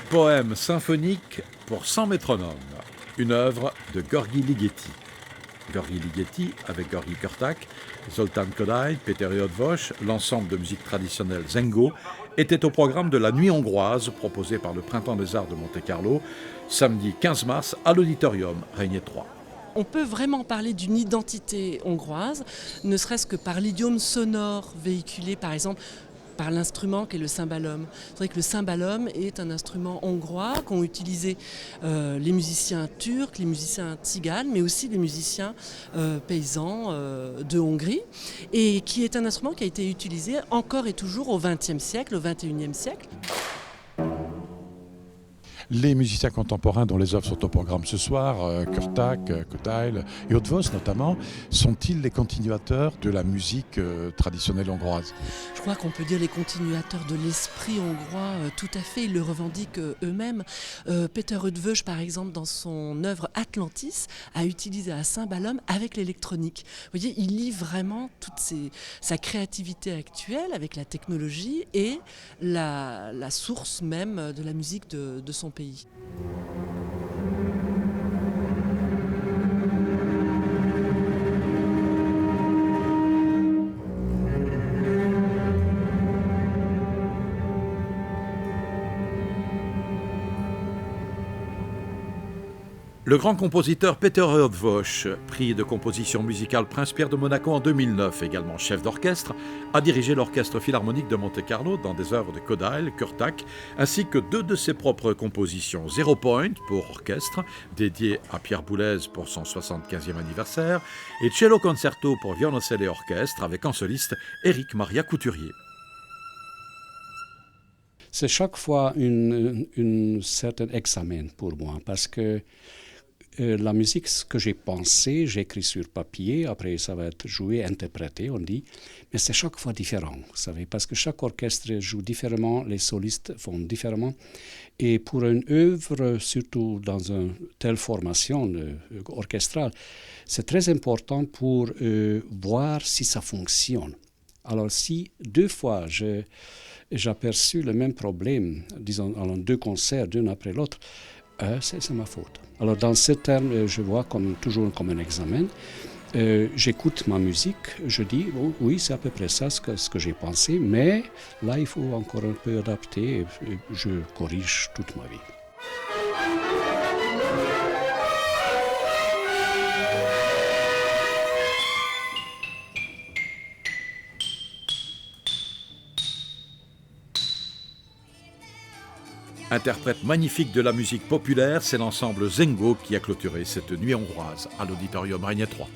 Poème symphonique pour 100 métronomes, une œuvre de Gheorghi Ligeti. Gheorghi Ligeti, avec Gheorghi Körták, Zoltán Kodály, Péter Eötvös, l'ensemble de musique traditionnelle Zengo, était au programme de la Nuit hongroise proposée par le Printemps des Arts de Monte-Carlo, samedi 15 mars à l'Auditorium Régnier 3. On peut vraiment parler d'une identité hongroise, ne serait-ce que par l'idiome sonore véhiculé par exemple par l'instrument qu'est le cymbalum. C'est vrai que le cymbalum est un instrument hongrois qu'ont utilisé les musiciens turcs, les musiciens tziganes, mais aussi les musiciens paysans de Hongrie, et qui est un instrument qui a été utilisé encore et toujours au XXe siècle, au XXIe siècle. Les musiciens contemporains dont les œuvres sont au programme ce soir, Körták, Kodály, Eötvös notamment, sont-ils les continuateurs de la musique traditionnelle hongroise ? Je crois qu'on peut dire les continuateurs de l'esprit hongrois, tout à fait, ils le revendiquent eux-mêmes. Péter Eötvös, par exemple, dans son œuvre Atlantis, a utilisé un cymbalum avec l'électronique. Vous voyez, il lie vraiment toute sa créativité actuelle avec la technologie et la source même de la musique de son pays. Le grand compositeur Péter Eötvös, prix de composition musicale Prince-Pierre de Monaco en 2009, également chef d'orchestre, a dirigé l'Orchestre Philharmonique de Monte-Carlo dans des œuvres de Kodály, Körták, ainsi que deux de ses propres compositions, Zero Point pour orchestre, dédié à Pierre Boulez pour son 75e anniversaire, et Cello Concerto pour violoncelle et orchestre, avec en soliste Éric Maria Couturier. C'est chaque fois un certain examen pour moi, parce que la musique, ce que j'ai pensé, j'écris sur papier, après ça va être joué, interprété, on dit, mais c'est chaque fois différent, vous savez, parce que chaque orchestre joue différemment, les solistes font différemment, et pour une œuvre, surtout dans une telle formation orchestrale, c'est très important pour voir si ça fonctionne. Alors si 2 fois j'ai aperçu le même problème, disons, en 2 concerts, l'un après l'autre, c'est ma faute. Alors dans ce terme, je vois toujours comme un examen. J'écoute ma musique, je dis, oh, oui, c'est à peu près ça ce que j'ai pensé, mais là, il faut encore un peu adapter, et je corrige toute ma vie. Interprète magnifique de la musique populaire, c'est l'ensemble Zengo qui a clôturé cette nuit hongroise à l'Auditorium Régnier 3.